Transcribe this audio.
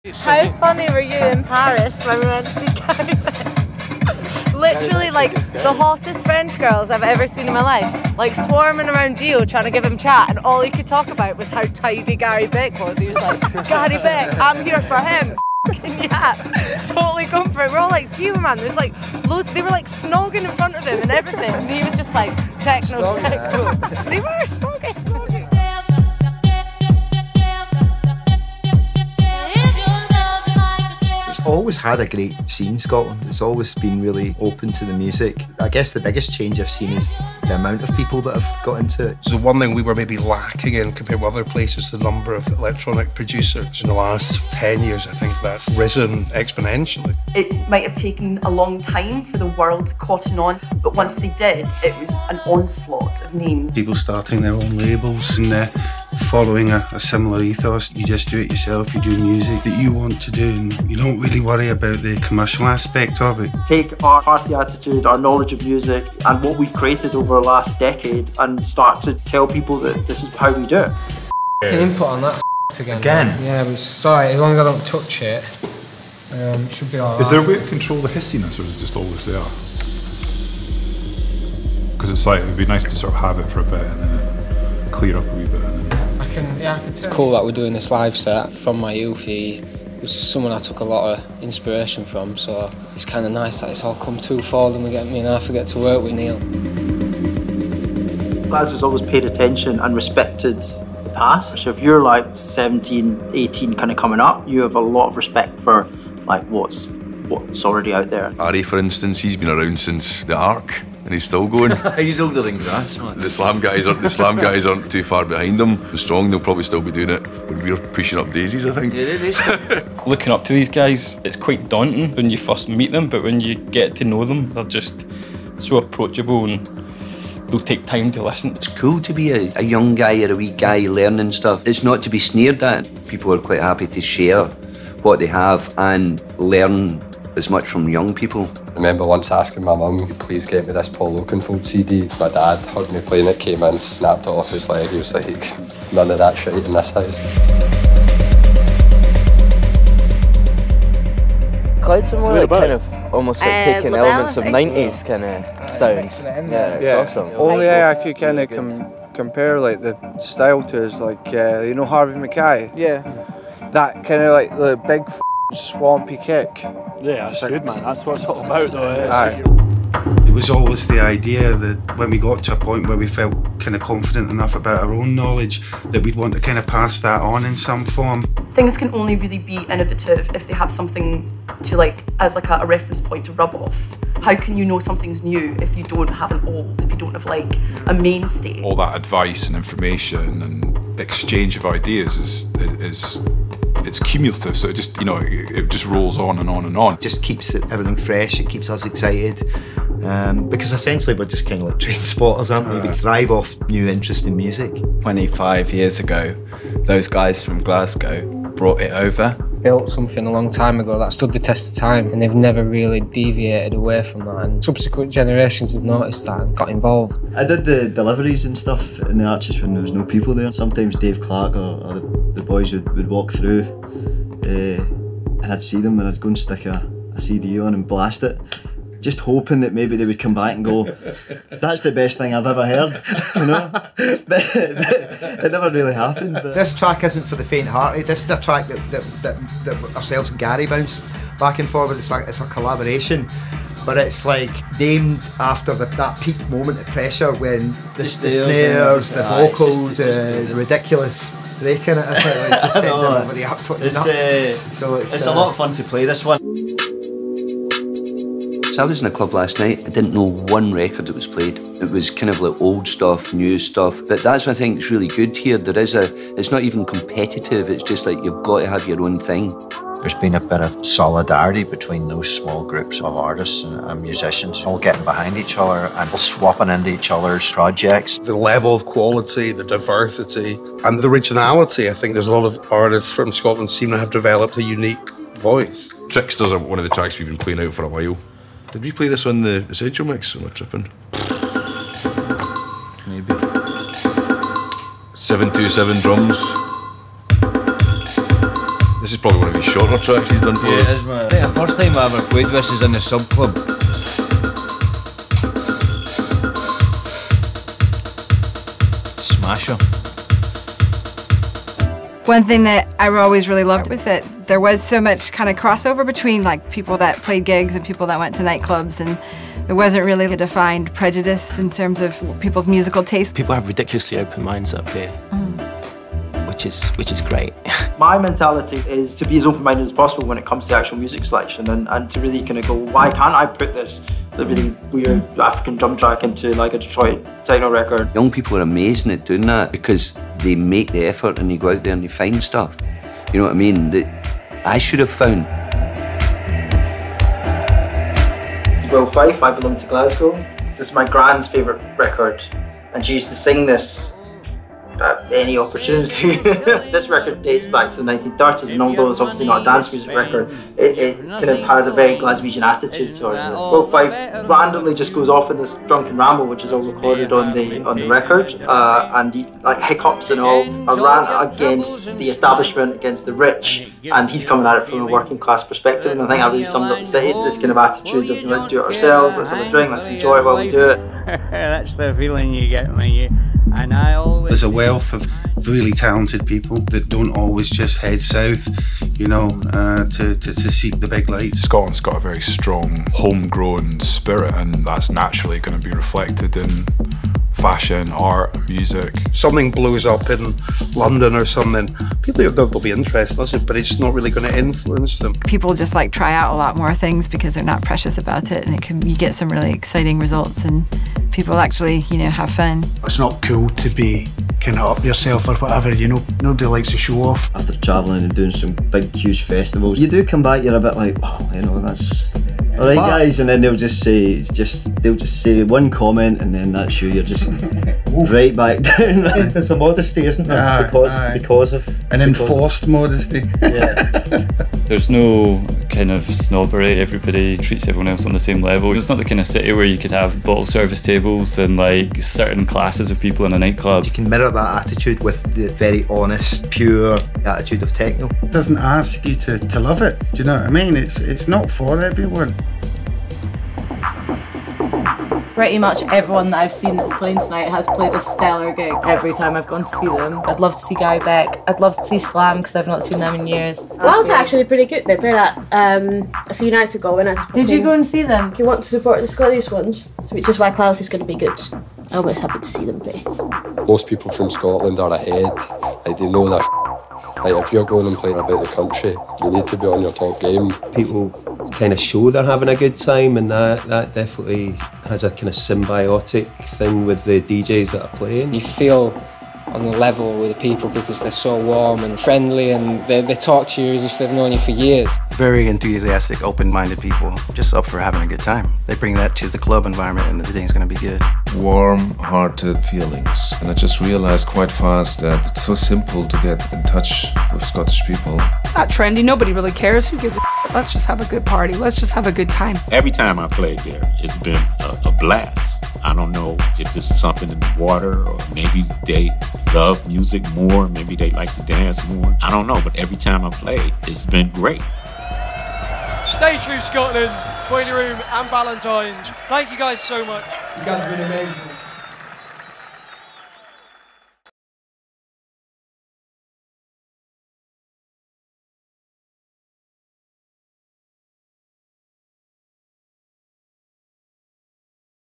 How funny were you in Paris when we went to see Gary Beck? Literally like the hottest French girls I've ever seen in my life. Like swarming around Gio trying to give him chat, and all he could talk about was how tidy Gary Beck was. He was like, Gary Beck, I'm here for him. Yeah, totally going for it. We're all like, Gio man, there's like loads, they were like snogging in front of him and everything. And he was just like, techno. They were snogging. It's always had a great scene, Scotland. It's always been really open to the music. I guess the biggest change I've seen is the amount of people that have got into it. So one thing we were maybe lacking in compared with other places, the number of electronic producers. In the last 10 years, I think that's risen exponentially. It might have taken a long time for the world to cotton on, but once they did, it was an onslaught of names. People starting their own labels and following a similar ethos. You just do it yourself, you do music that you want to do, and you don't really worry about the commercial aspect of it. Take our party attitude, our knowledge of music, and what we've created over the last decade and start to tell people that this is how we do it. Input on that again. Yeah, but sorry, as long as I don't touch it, it should be alright. Is there a way to control the hissiness, or is it just always there? Because it's like, it'd be nice to sort of have it for a bit and then clear up a wee bit. It's cool that we're doing this live set from my youth. He was someone I took a lot of inspiration from, so it's kind of nice that it's all come twofold and me and Arthur get to work with Neil. Glasgow's always paid attention and respected the past. So if you're like 17, 18 kind of coming up, you have a lot of respect for like what's already out there. Ari, for instance, he's been around since the Ark. And he's still going. He's older than grass, man. The slam guys aren't too far behind him. The strong, they'll probably still be doing it when we're pushing up daisies, I think. Looking up to these guys, it's quite daunting when you first meet them, but when you get to know them, they're just so approachable and they'll take time to listen. It's cool to be a young guy or a wee guy learning stuff. It's not to be sneered at. People are quite happy to share what they have and learn as much from young people. I remember once asking my mum, please get me this Paul Oakenfold CD. My dad heard me playing it, came in, snapped it off his leg. He was like, none of that shit in this house. Clouds are more like kind of almost like taking elements of 90s kind of sound. Yeah, it's awesome. Only way I could kind of compare like the style to is like, you know Harvey Mackay? Yeah. That kind of like the big swampy kick. Yeah, that's good, man. That's what it's all about, though. It was always the idea that when we got to a point where we felt kind of confident enough about our own knowledge, that we'd want to kind of pass that on in some form. Things can only really be innovative if they have something to like, as like a reference point to rub off. How can you know something's new if you don't have an old, if you don't have like a mainstay? All that advice and information and exchange of ideas it's cumulative, so it just, you know, it just rolls on and on and on. It just keeps everything fresh, it keeps us excited, because essentially we're just kind of like train spotters, aren't we? We thrive off new, interesting music. 25 years ago, those guys from Glasgow brought it over. Built something a long time ago that stood the test of time, and they've never really deviated away from that, and subsequent generations have noticed that and got involved. I did the deliveries and stuff in the Arches when there was no people there. Sometimes Dave Clark or the boys would walk through and I'd see them and I'd go and stick a CD on and blast it, just hoping that maybe they would come back and go, that's the best thing I've ever heard, you know? But it never really happened. But this track isn't for the faint-hearted. This is a track that ourselves and Gary bounce back and forward. It's a collaboration, but it's like named after that peak moment of pressure when the snares, the vocals, the ridiculous break in it. It just sends everybody absolutely nuts. So it's a lot of fun to play this one. I was in a club last night, I didn't know one record that was played. It was kind of like old stuff, new stuff, but that's what I think is really good here. It's not even competitive, it's just like you've got to have your own thing. There's been a bit of solidarity between those small groups of artists and musicians, all getting behind each other and swapping into each other's projects. The level of quality, the diversity and the originality, I think there's a lot of artists from Scotland seem to have developed a unique voice. Tricksters are one of the tracks we've been playing out for a while. Did we play this on the Essential Mix? Am I tripping? Maybe. 727 drums. This is probably one of his shorter tracks he's done for us. It is, man. I think the first time I ever played this is in the Sub Club. Smasher. One thing that I always really loved was that there was so much kind of crossover between like people that played gigs and people that went to nightclubs, and there wasn't really a defined prejudice in terms of people's musical taste. People have ridiculously open minds up here, which is great. My mentality is to be as open-minded as possible when it comes to actual music selection, and to really kind of go, why can't I put this really weird African drum track into like a Detroit techno record? Young people are amazing at doing that because they make the effort and they go out there and they find stuff. You know what I mean? That I should have found. Will Fife, I Belong to Glasgow. This is my grand's favourite record, and she used to sing this at any opportunity. This record dates back to the 1930s, and although it's obviously not a dance music record, it kind of has a very Glaswegian attitude towards it. Will Fife randomly just goes off in this drunken ramble, which is all recorded on the record, and he, like hiccups and all, a rant against the establishment, against the rich, and he's coming at it from a working class perspective, and I think that really sums up the city, this kind of attitude of let's do it ourselves, let's have a drink, let's enjoy it while we do it. That's the feeling you get when you... And I always... There's a wealth of really talented people that don't always just head south, you know, to seek the big lights. Scotland's got a very strong homegrown spirit, and that's naturally going to be reflected in fashion, art, music. Something blows up in London or something, people they'll be interested, but it's not really going to influence them. People just like try out a lot more things because they're not precious about it, and you get some really exciting results, and people actually, you know, have fun. It's not cool to be kind of up yourself or whatever, you know, nobody likes to show off. After travelling and doing some big, huge festivals, you do come back, you're a bit like, oh, you know, that's all right, guys, and then they'll just say, they'll just say one comment, and then that's you. You're just right back down. There's a modesty, isn't there? Because of an enforced modesty. Yeah. There's no kind of snobbery. Everybody treats everyone else on the same level. It's not the kind of city where you could have bottle service tables and like certain classes of people in a nightclub. You can mirror that attitude with the very honest, pure attitude of techno. It doesn't ask you to love it. Do you know what I mean? It's not for everyone. Pretty much everyone that I've seen that's playing tonight has played a stellar gig every time I've gone to see them. I'd love to see Guy Beck. I'd love to see Slam because I've not seen them in years. Wales are actually pretty good. They played that a few nights ago when I was Did you go and see them? You want to support the Scottish ones, which is why Klaus is going to be good. I'm always happy to see them play. Most people from Scotland are ahead. Like, they know that. Like, if you're going and playing about the country, you need to be on your top game. People kind of show they're having a good time, and that definitely has a kind of symbiotic thing with the DJs that are playing. You feel on the level with the people because they're so warm and friendly, and they talk to you as if they've known you for years. Very enthusiastic, open-minded people, just up for having a good time. They bring that to the club environment and everything's going to be good. Warm-hearted feelings. And I just realized quite fast that it's so simple to get in touch with Scottish people. It's not trendy, nobody really cares. Who gives a shit? Let's just have a good party. Let's just have a good time. Every time I played there, it's been a blast. I don't know if it's something in the water, or maybe they love music more, maybe they like to dance more. I don't know, but every time I played, it's been great. Stay true, Scotland, Boiler Room and Valentine's. Thank you guys so much. You guys have been amazing.